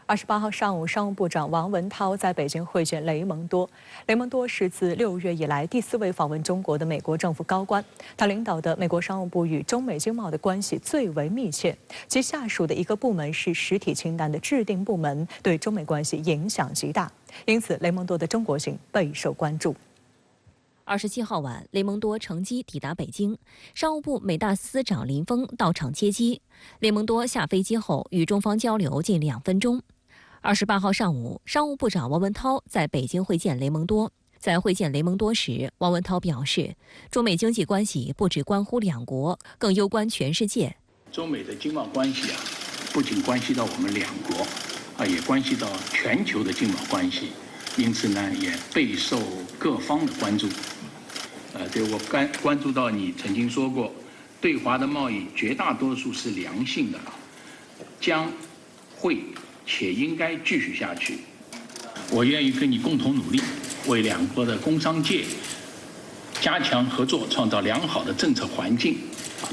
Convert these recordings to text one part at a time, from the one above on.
28号上午，商务部长王文涛在北京会见雷蒙多。雷蒙多是自6月以来第4位访问中国的美国政府高官。他领导的美国商务部与中美经贸的关系最为密切，其下属的一个部门是实体清单的制定部门，对中美关系影响极大。因此，雷蒙多的中国行备受关注。27号晚，雷蒙多乘机抵达北京，商务部美大司长林峰到场接机。雷蒙多下飞机后与中方交流近2分钟。28号上午，商务部长王文涛在北京会见雷蒙多。在会见雷蒙多时，王文涛表示，中美经济关系不只关乎两国，更攸关全世界。中美的经贸关系不仅关系到我们两国也关系到全球的经贸关系，因此呢，也备受各方的关注。对，我关注到你曾经说过，对华的贸易绝大多数是良性的，将会且应该继续下去。我愿意跟你共同努力，为两国的工商界加强合作，创造良好的政策环境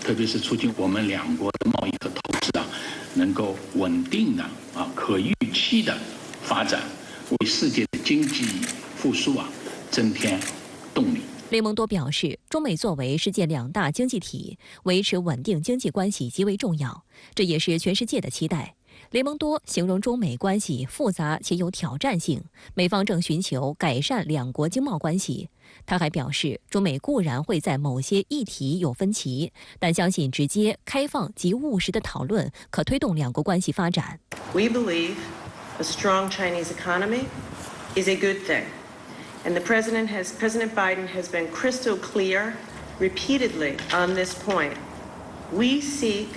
特别是促进我们两国的贸易和投资能够稳定的可预期的发展，为世界的经济复苏增添动力。雷蒙多表示，中美作为世界2大经济体，维持稳定经济关系极为重要，这也是全世界的期待。雷蒙多形容中美关系复杂且有挑战性，美方正寻求改善两国经贸关系。他还表示，中美固然会在某些议题有分歧，但相信直接、开放及务实的讨论可推动两国关系发展。We believe a strong Chinese economy is a good thing. And President Biden has been crystal clear repeatedly on this point. We seek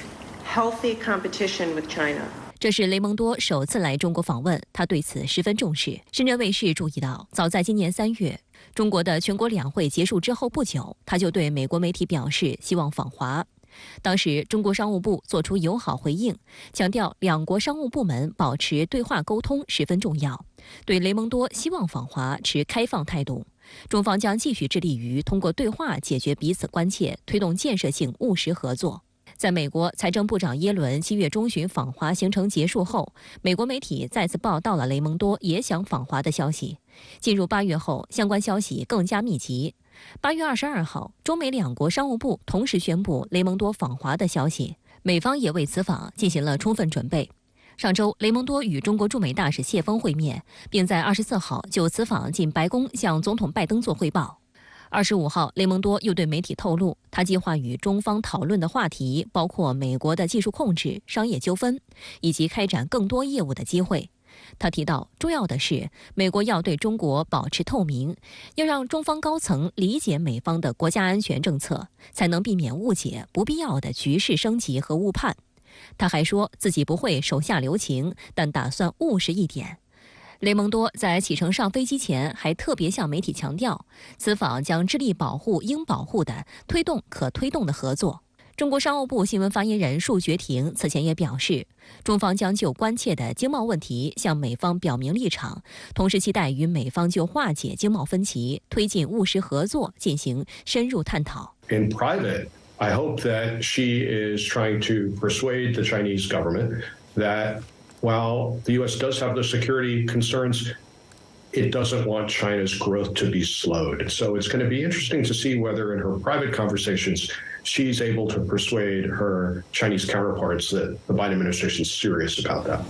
healthy competition with China. 这是雷蒙多首次来中国访问，他对此十分重视。深圳卫视注意到，早在今年3月，中国的全国两会结束之后不久，他就对美国媒体表示希望访华。当时，中国商务部作出友好回应，强调两国商务部门保持对话沟通十分重要，对雷蒙多希望访华持开放态度。中方将继续致力于通过对话解决彼此关切，推动建设性务实合作。在美国财政部长耶伦7月中旬访华行程结束后，美国媒体再次报道了雷蒙多也想访华的消息。进入8月后，相关消息更加密集。8月22号，中美两国商务部同时宣布雷蒙多访华的消息，美方也为此访进行了充分准备。上周，雷蒙多与中国驻美大使谢锋会面，并在24号就此访进白宫向总统拜登做汇报。25号，雷蒙多又对媒体透露，他计划与中方讨论的话题包括美国的技术控制、商业纠纷，以及开展更多业务的机会。他提到，重要的是美国要对中国保持透明，要让中方高层理解美方的国家安全政策，才能避免误解不必要的局势升级和误判。他还说自己不会手下留情，但打算务实一点。雷蒙多在启程上飞机前还特别向媒体强调，此访将致力保护应保护的，推动可推动的合作。中国商务部新闻发言人束觉婷此前也表示，中方将就关切的经贸问题向美方表明立场，同时期待与美方就化解经贸分歧、推进务实合作进行深入探讨。In private, I hope that she is trying to persuade the Chinese government that while the U.S. does have the security concerns, it doesn't want China's growth to be slowed. So it's going to be interesting to see whether in her private conversations she's able to persuade her Chinese counterparts that the Biden administration is serious about that.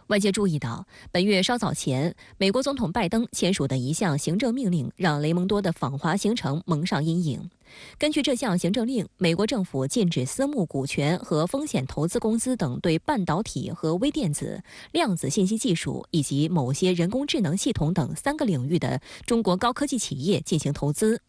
外界注意到，本月稍早前，美国总统拜登签署的一项行政命令，让雷蒙多的访华行程蒙上阴影。根据这项行政令，美国政府禁止私募股权和风险投资公司等对半导体和微电子、量子信息技术以及某些人工智能系统等3个领域的中国高科技企业进行投资。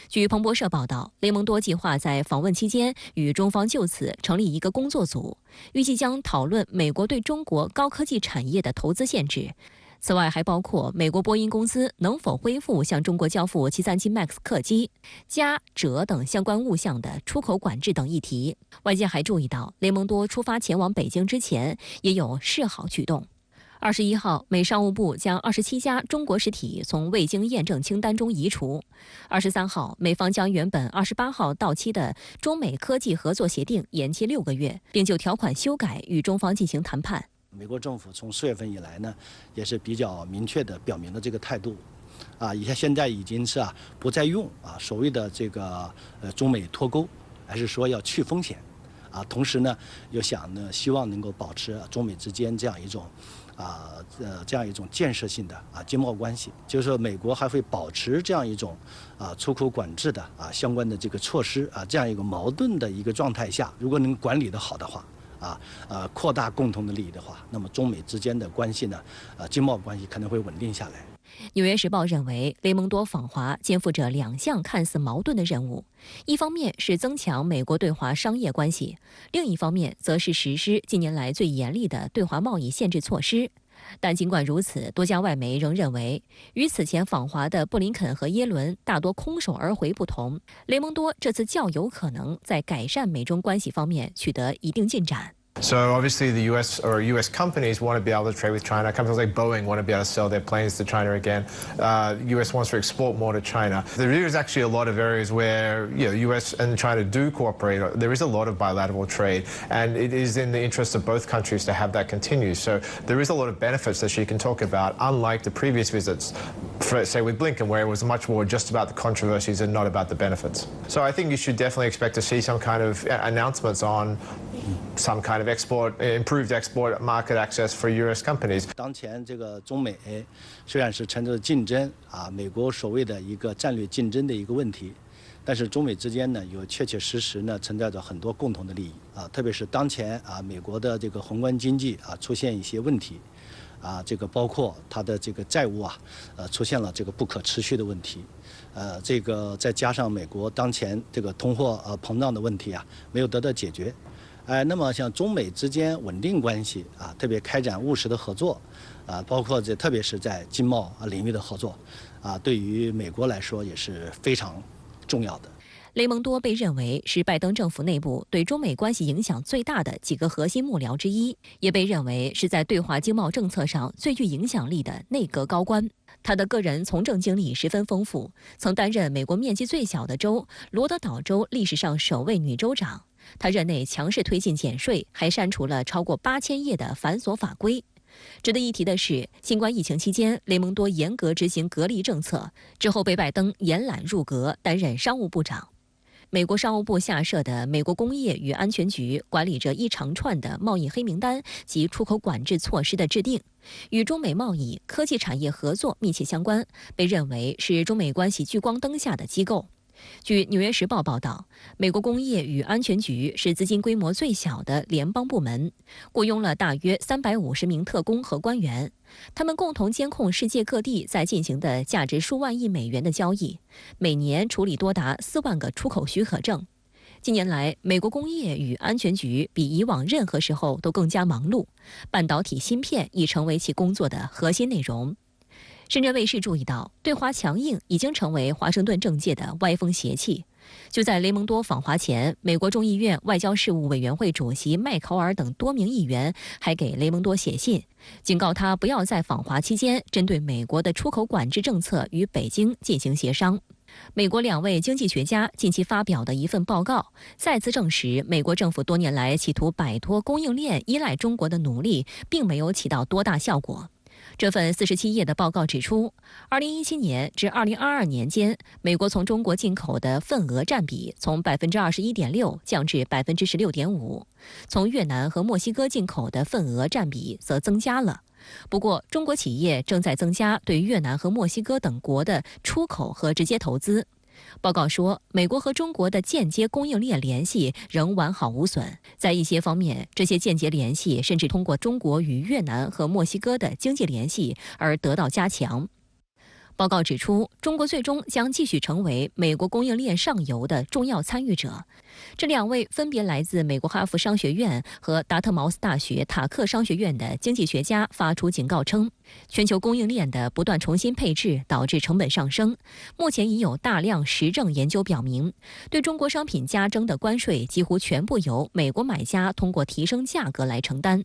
据彭博社报道，雷蒙多计划在访问期间与中方就此成立一个工作组，预计将讨论美国对中国高科技产业的投资限制。此外，还包括美国波音公司能否恢复向中国交付737 MAX 客机、加、折等相关物项的出口管制等议题。外界还注意到，雷蒙多出发前往北京之前也有示好举动。21号，美商务部将27家中国实体从未经验证清单中移除。23号，美方将原本28号到期的中美科技合作协定延期6个月，并就条款修改与中方进行谈判。美国政府从4月份以来呢，也是比较明确地表明了这个态度，现在已经是不再用所谓的这个中美脱钩，而是说要去风险，同时呢又希望能够保持中美之间这样一种建设性的经贸关系，就是说美国还会保持这样一种出口管制的相关的这个措施这样一个矛盾的一个状态下，如果能管理得好的话。扩大共同的利益的话，那么中美之间的关系呢，经贸关系可能会稳定下来。纽约时报认为，雷蒙多访华肩负着2项看似矛盾的任务，一方面是增强美国对华商业关系，另一方面则是实施近年来最严厉的对华贸易限制措施。但尽管如此，多家外媒仍认为，与此前访华的布林肯和耶伦大多空手而回不同，雷蒙多这次较有可能在改善美中关系方面取得一定进展。So obviously the US companies want to be able to trade with China. Companies like Boeing want to be able to sell their planes to China again. US wants to export more to China. There is actually a lot of areas where US and China do cooperate. There is a lot of bilateral trade, and it is in the interest of both countries to have that continue. So there is a lot of benefits that she can talk about, unlike the previous visits, say with Blinken, where it was much more just about the controversies and not about the benefits. So I think you should definitely expect to see some kind of announcements on some kind of improved export market access for US companies. 当前这个中美虽然是存在着竞争美国所谓的一个战略竞争的一个问题，但是中美之间呢有确确实实呢存在着很多共同的利益特别是当前美国的这个宏观经济出现一些问题这个包括它的这个债务出现了这个不可持续的问题，这个再加上美国当前这个通货膨胀的问题没有得到解决。那么像中美之间稳定关系特别开展务实的合作包括特别是在经贸领域的合作对于美国来说也是非常重要的。雷蒙多被认为是拜登政府内部对中美关系影响最大的几个核心幕僚之一，也被认为是在对华经贸政策上最具影响力的内阁高官。他的个人从政经历十分丰富，曾担任美国面积最小的州罗德岛州历史上首位女州长。他任内强势推进减税，还删除了超过8000页的繁琐法规。值得一提的是，新冠疫情期间，雷蒙多严格执行隔离政策，之后被拜登延揽入阁，担任商务部长。美国商务部下设的美国工业与安全局管理着一长串的贸易黑名单及出口管制措施的制定，与中美贸易、科技产业合作密切相关，被认为是中美关系聚光灯下的机构。据《纽约时报》报道，美国工业与安全局是资金规模最小的联邦部门，雇佣了大约350名特工和官员，他们共同监控世界各地在进行的价值数万亿美元的交易，每年处理多达4万个出口许可证。近年来，美国工业与安全局比以往任何时候都更加忙碌，半导体芯片已成为其工作的核心内容。深圳卫视注意到，对华强硬已经成为华盛顿政界的歪风邪气。就在雷蒙多访华前，美国众议院外交事务委员会主席麦考尔等多名议员还给雷蒙多写信，警告他不要在访华期间针对美国的出口管制政策与北京进行协商。美国2位经济学家近期发表的一份报告，再次证实美国政府多年来企图摆脱供应链依赖中国的努力，并没有起到多大效果。这份47页的报告指出，2017年至2022年间，美国从中国进口的份额占比从21.6%降至16.5%，从越南和墨西哥进口的份额占比则增加了。不过，中国企业正在增加对越南和墨西哥等国的出口和直接投资。报告说，美国和中国的间接供应链联系仍完好无损，在一些方面，这些间接联系甚至通过中国与越南和墨西哥的经济联系而得到加强。报告指出，中国最终将继续成为美国供应链上游的重要参与者。这2位分别来自美国哈佛商学院和达特茅斯大学塔克商学院的经济学家发出警告称，全球供应链的不断重新配置导致成本上升。目前已有大量实证研究表明，对中国商品加征的关税几乎全部由美国买家通过提升价格来承担。